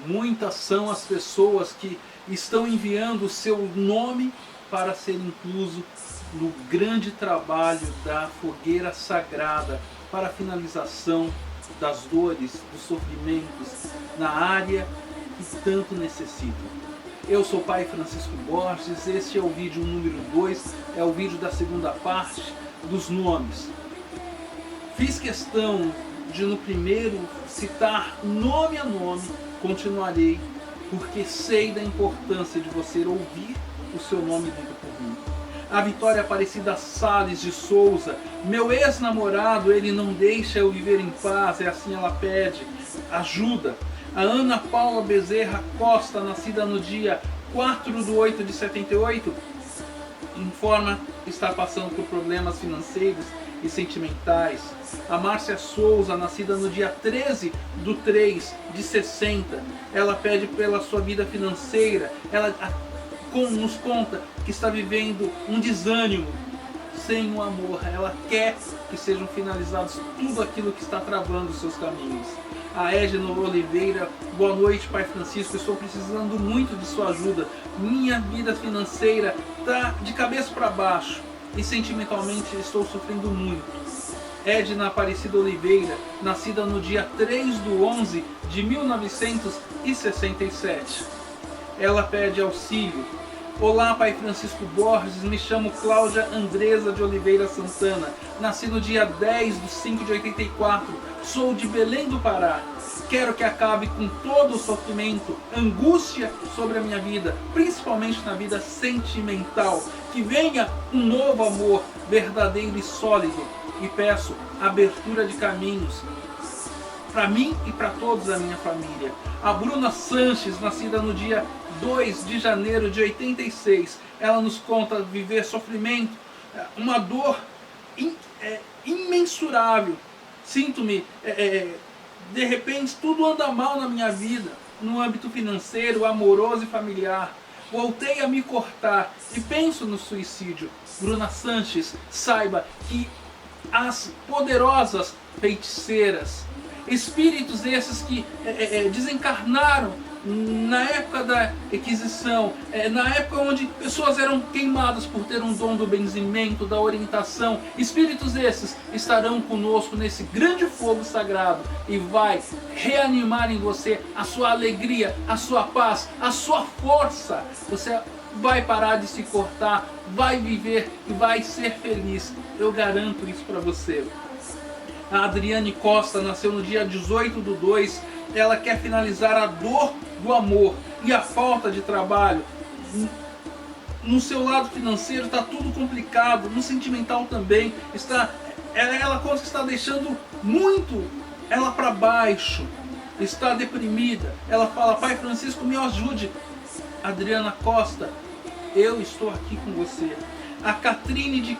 Muitas são as pessoas que estão enviando o seu nome para ser incluso no grande trabalho da fogueira sagrada para a finalização das dores, dos sofrimentos na área que tanto necessitam. Eu sou o Pai Francisco Borges, este é o vídeo número 2, é o vídeo da segunda parte dos nomes. Fiz questão de no primeiro citar nome a nome, continuarei, porque sei da importância de você ouvir o seu nome dito por mim. A Vitória Aparecida Salles de Souza, meu ex-namorado, ele não deixa eu viver em paz, é assim ela pede ajuda. A Ana Paula Bezerra Costa, nascida no dia 4/8/78, informa que está passando por problemas financeiros e sentimentais. A Márcia Souza, nascida no dia 13/3/60, ela pede pela sua vida financeira, ela nos conta que está vivendo um desânimo sem o amor, ela quer que sejam finalizados tudo aquilo que está travando os seus caminhos. A Edna Oliveira, boa noite Pai Francisco, estou precisando muito de sua ajuda, minha vida financeira está de cabeça para baixo e sentimentalmente estou sofrendo muito. Edna Aparecida Oliveira, nascida no dia 3/11/1967, ela pede auxílio. Olá Pai Francisco Borges, me chamo Cláudia Andresa de Oliveira Santana, nasci no dia 10/5/84, sou de Belém do Pará. Quero que acabe com todo o sofrimento, angústia sobre a minha vida, principalmente na vida sentimental, que venha um novo amor verdadeiro e sólido, e peço abertura de caminhos para mim e para todos da minha família. A Bruna Sanches, nascida no dia 2/1/86, ela nos conta viver sofrimento, uma dor imensurável. Sinto-me, de repente tudo anda mal na minha vida, no âmbito financeiro, amoroso e familiar. Voltei a me cortar e penso no suicídio. Bruna Sanches, saiba que as poderosas feiticeiras, espíritos esses que desencarnaram na época da Inquisição, na época onde pessoas eram queimadas por ter um dom do benzimento, da orientação, espíritos esses estarão conosco nesse grande fogo sagrado e vai reanimar em você a sua alegria, a sua paz, a sua força. Você vai parar de se cortar, vai viver e vai ser feliz. Eu garanto isso para você. A Adriane Costa nasceu no dia 18/2. Ela quer finalizar a dor do amor e a falta de trabalho. No seu lado financeiro está tudo complicado, no sentimental também. Ela conta que está deixando muito ela para baixo, está deprimida. Ela fala: Pai Francisco, me ajude. Adriana Costa, eu estou aqui com você. A Catrine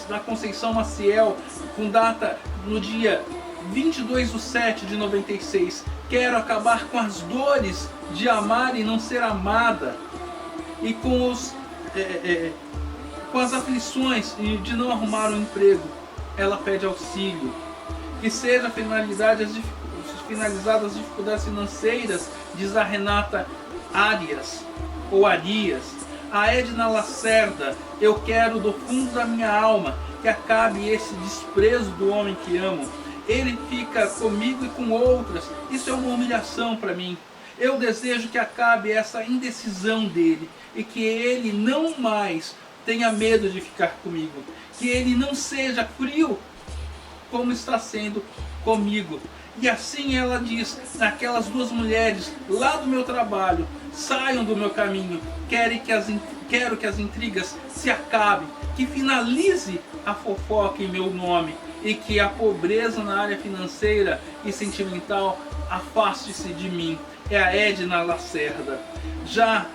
da Conceição Maciel, com data no dia 22/7/96, quero acabar com as dores de amar e não ser amada, e com as aflições de não arrumar um emprego. Ela pede auxílio. Que seja finalizadas as dificuldades financeiras, diz a Renata Arias, ou Arias. A Edna Lacerda, eu quero do fundo da minha alma que acabe esse desprezo do homem que amo. Ele fica comigo e com outras, isso é uma humilhação para mim. Eu desejo que acabe essa indecisão dele e que ele não mais tenha medo de ficar comigo, que ele não seja frio como está sendo comigo. E assim ela diz, aquelas duas mulheres lá do meu trabalho saiam do meu caminho, quero que as intrigas se acabem, que finalize a fofoca em meu nome e que a pobreza na área financeira e sentimental afaste-se de mim. É a Edna Lacerda. Já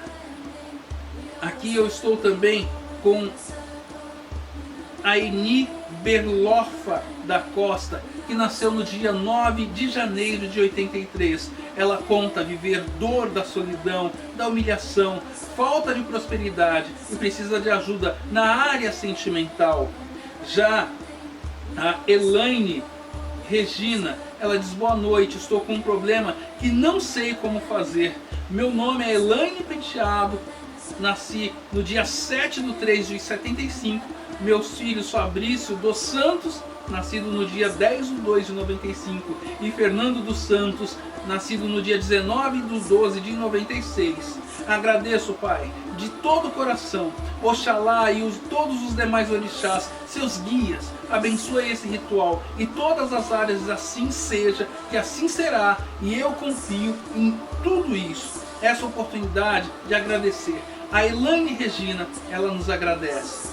aqui eu estou também com a Eni Berlofa da Costa, que nasceu no dia 9/1/83. Ela conta viver dor da solidão, da humilhação, falta de prosperidade e precisa de ajuda na área sentimental. Já a Elaine Regina, Ela diz: boa noite, estou com um problema que não sei como fazer. Meu nome é Elaine Penteado, nasci no dia 7/3/75. Meus filhos Fabrício dos Santos, nascido no dia 10/2/95, e Fernando dos Santos, nascido no dia 19/12/96. Agradeço, Pai, de todo o coração, Oxalá e todos os demais orixás, seus guias. Abençoe esse ritual e todas as áreas, assim seja, que assim será, e eu confio em tudo isso. Essa oportunidade de agradecer. A Elaine Regina, ela nos agradece.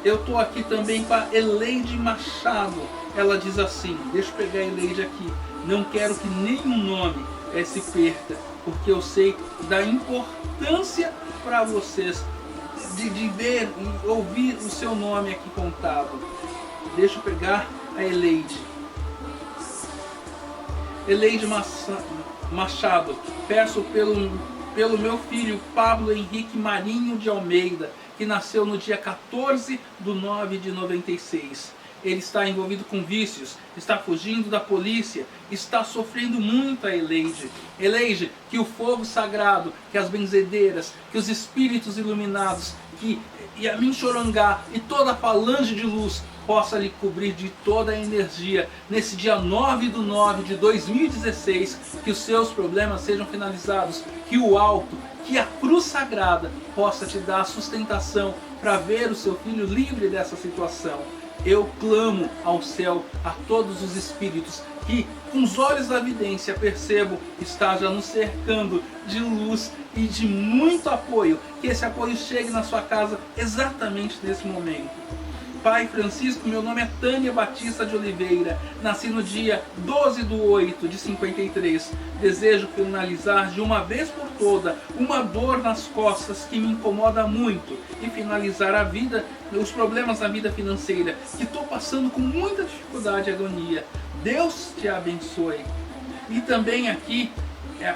Eu estou aqui também para Eleide Machado. Ela diz assim, deixa eu pegar a Eleide aqui: não quero que nenhum nome se perca, porque eu sei da importância para vocês de ver e ouvir o seu nome aqui contado. Deixa eu pegar a Eleide. Eleide Machado, peço pelo meu filho Pablo Henrique Marinho de Almeida, que nasceu no dia 14/9/96. Ele está envolvido com vícios, está fugindo da polícia, está sofrendo muito, a Eleide. Eleide, que o fogo sagrado, que as benzedeiras, que os espíritos iluminados, que Yamin Chorongá e toda a falange de luz possa lhe cobrir de toda a energia nesse dia 9/9/2016, que os seus problemas sejam finalizados, que o alto, que a cruz sagrada possa te dar sustentação para ver o seu filho livre dessa situação. Eu clamo ao céu, a todos os espíritos que, com os olhos da vidência, percebo está já nos cercando de luz e de muito apoio, que esse apoio chegue na sua casa exatamente nesse momento. Pai Francisco, meu nome é Tânia Batista de Oliveira, nasci no dia 12/8/53. Desejo finalizar de uma vez por toda uma dor nas costas que me incomoda muito e finalizar a vida, os problemas da vida financeira, que estou passando com muita dificuldade e agonia. Deus te abençoe. E também aqui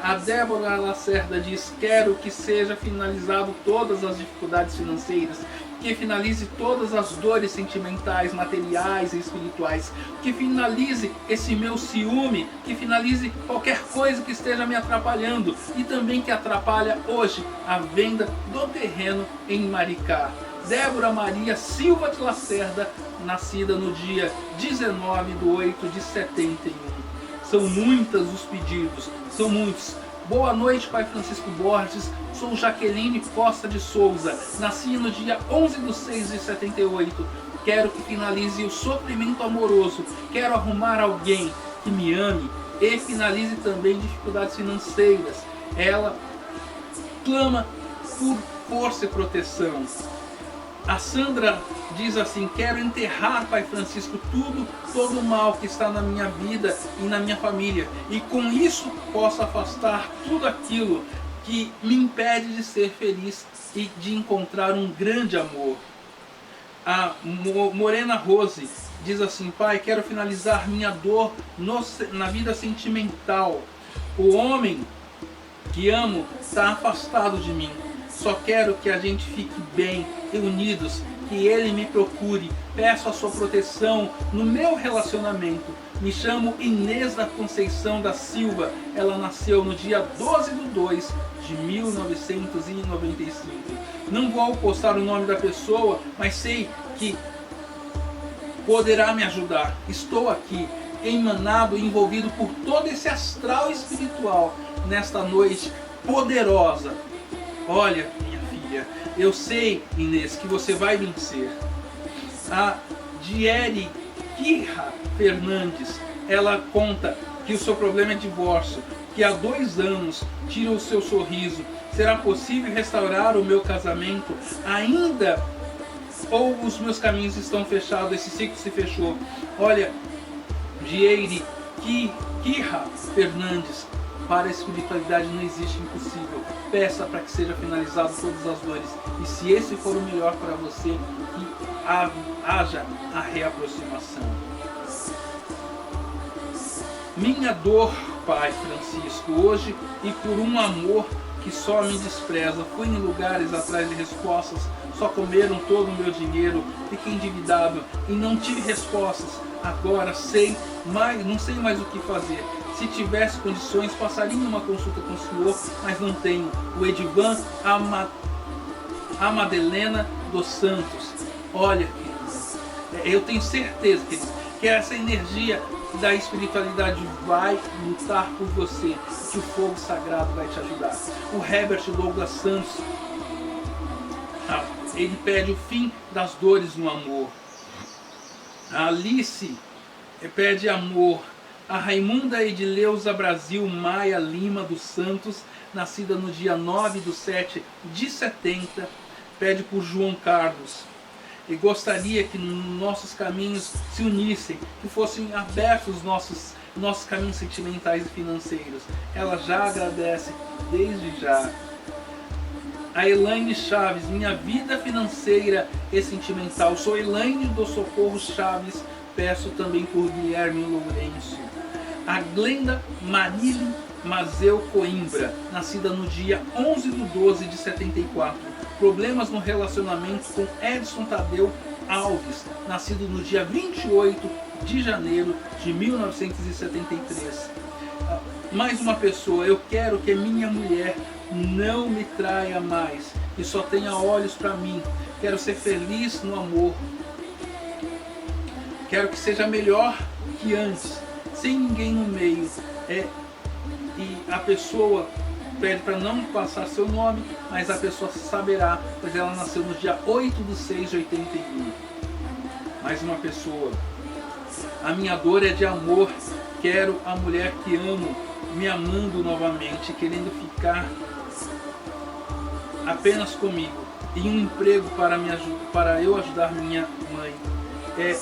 a Débora Lacerda diz: quero que seja finalizado todas as dificuldades financeiras, que finalize todas as dores sentimentais, materiais e espirituais, que finalize esse meu ciúme, que finalize qualquer coisa que esteja me atrapalhando e também que atrapalha hoje a venda do terreno em Maricá. Débora Maria Silva de Lacerda, nascida no dia 19/8/71. São muitos os pedidos, são muitos. Boa noite, Pai Francisco Borges. Sou Jaqueline Costa de Souza. Nasci no dia 11/6/78. Quero que finalize o sofrimento amoroso. Quero arrumar alguém que me ame e finalize também dificuldades financeiras. Ela clama por força e proteção. A Sandra diz assim: quero enterrar, Pai Francisco, todo o mal que está na minha vida e na minha família, e com isso posso afastar tudo aquilo que me impede de ser feliz e de encontrar um grande amor. A Morena Rose diz assim: Pai, quero finalizar minha dor na vida sentimental. O homem que amo está afastado de mim. Só quero que a gente fique bem e unidos, que ele me procure. Peço a sua proteção no meu relacionamento. Me chamo Inês da Conceição da Silva. Ela nasceu no dia 12/2/1995. Não vou postar o nome da pessoa, mas sei que poderá me ajudar. Estou aqui, emanado e envolvido por todo esse astral espiritual nesta noite poderosa. Olha, minha filha, eu sei, Inês, que você vai vencer. A Dieri Kirra Fernandes, ela conta que o seu problema é divórcio, que há 2 anos tira o seu sorriso. Será possível restaurar o meu casamento ainda? Ou os meus caminhos estão fechados, esse ciclo se fechou? Olha, Dieri Kirra Fernandes, para a espiritualidade não existe impossível. Peça para que seja finalizado todas as dores. E se esse for o melhor para você, que haja a reaproximação. Minha dor, Pai Francisco, hoje, e por um amor que só me despreza. Fui em lugares atrás de respostas, só comeram todo o meu dinheiro, fiquei endividado e não tive respostas. Agora não sei mais o que fazer. Se tivesse condições, passaria uma consulta com o senhor, mas não tenho. O Edivan Amadelena dos Santos. Olha, querido, eu tenho certeza, querido, que essa energia da espiritualidade vai lutar por você, que o fogo sagrado vai te ajudar. O Herbert Douglas Santos, ele pede o fim das dores no amor. A Alice pede amor. A Raimunda Edileuza Brasil Maia Lima dos Santos, nascida no dia 9/7/70, pede por João Carlos. E gostaria que nossos caminhos se unissem, que fossem abertos nossos caminhos sentimentais e financeiros. Ela já agradece desde já. A Elaine Chaves, minha vida financeira e sentimental. Sou Elaine do Socorro Chaves, peço também por Guilherme Lourenço. A Glenda Marília Mazeu Coimbra, nascida no dia 11/12/74. Problemas no relacionamento com Edson Tadeu Alves, nascido no dia 28 de janeiro de 1973. Mais uma pessoa, eu quero que minha mulher não me traia mais e só tenha olhos para mim. Quero ser feliz no amor. Quero que seja melhor que antes, sem ninguém no meio. E a pessoa pede para não passar seu nome, mas a pessoa saberá, pois ela nasceu no dia 8/6/81. Mais uma pessoa. A minha dor é de amor. Quero a mulher que amo me amando novamente, querendo ficar apenas comigo, e um emprego para eu ajudar minha mãe. É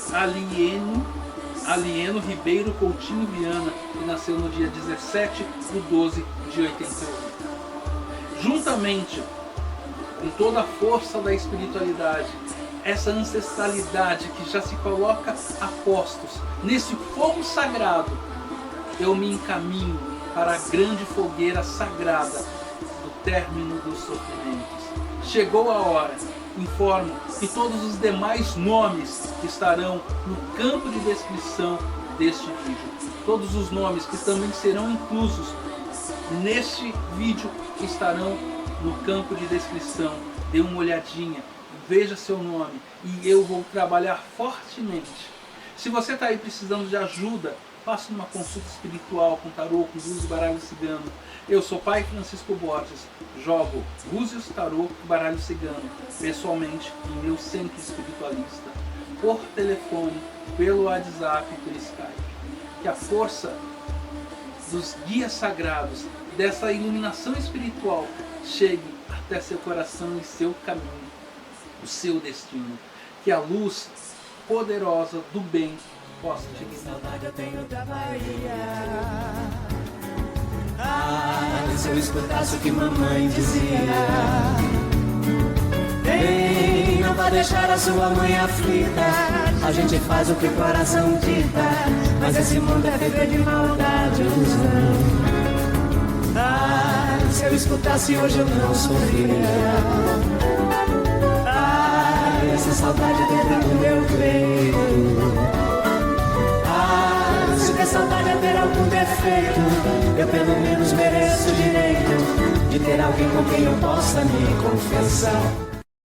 Alieno Ribeiro Coutinho Viana, que nasceu no dia 17/12/88. Juntamente com toda a força da espiritualidade, essa ancestralidade que já se coloca a postos, nesse fogo sagrado, eu me encaminho para a grande fogueira sagrada do término dos sofrimentos. Chegou a hora. Informo que todos os demais nomes estarão no campo de descrição deste vídeo. Todos os nomes que também serão inclusos neste vídeo estarão no campo de descrição. Dê uma olhadinha, veja seu nome e eu vou trabalhar fortemente. Se você está aí precisando de ajuda, faça uma consulta espiritual com tarô, com búzios e baralho cigano. Eu sou Pai Francisco Borges, jogo búzios, tarô e baralho cigano, pessoalmente em meu centro espiritualista, por telefone, pelo WhatsApp e pelo Skype. Que a força dos guias sagrados, dessa iluminação espiritual, chegue até seu coração e seu caminho, o seu destino. Que a luz poderosa do bem possa te guiar. Saudade eu tenho da Bahia. Se eu escutasse o que mamãe dizia, ei, não vai deixar a sua mãe aflita. A gente faz o que o coração dita, mas esse mundo é viver de maldade e ilusão. Se eu escutasse hoje eu não sofria. Essa saudade dentro do meu peito. Se a saudade é ter algum defeito, eu pelo menos mereço o direito de ter alguém com quem eu possa me confessar.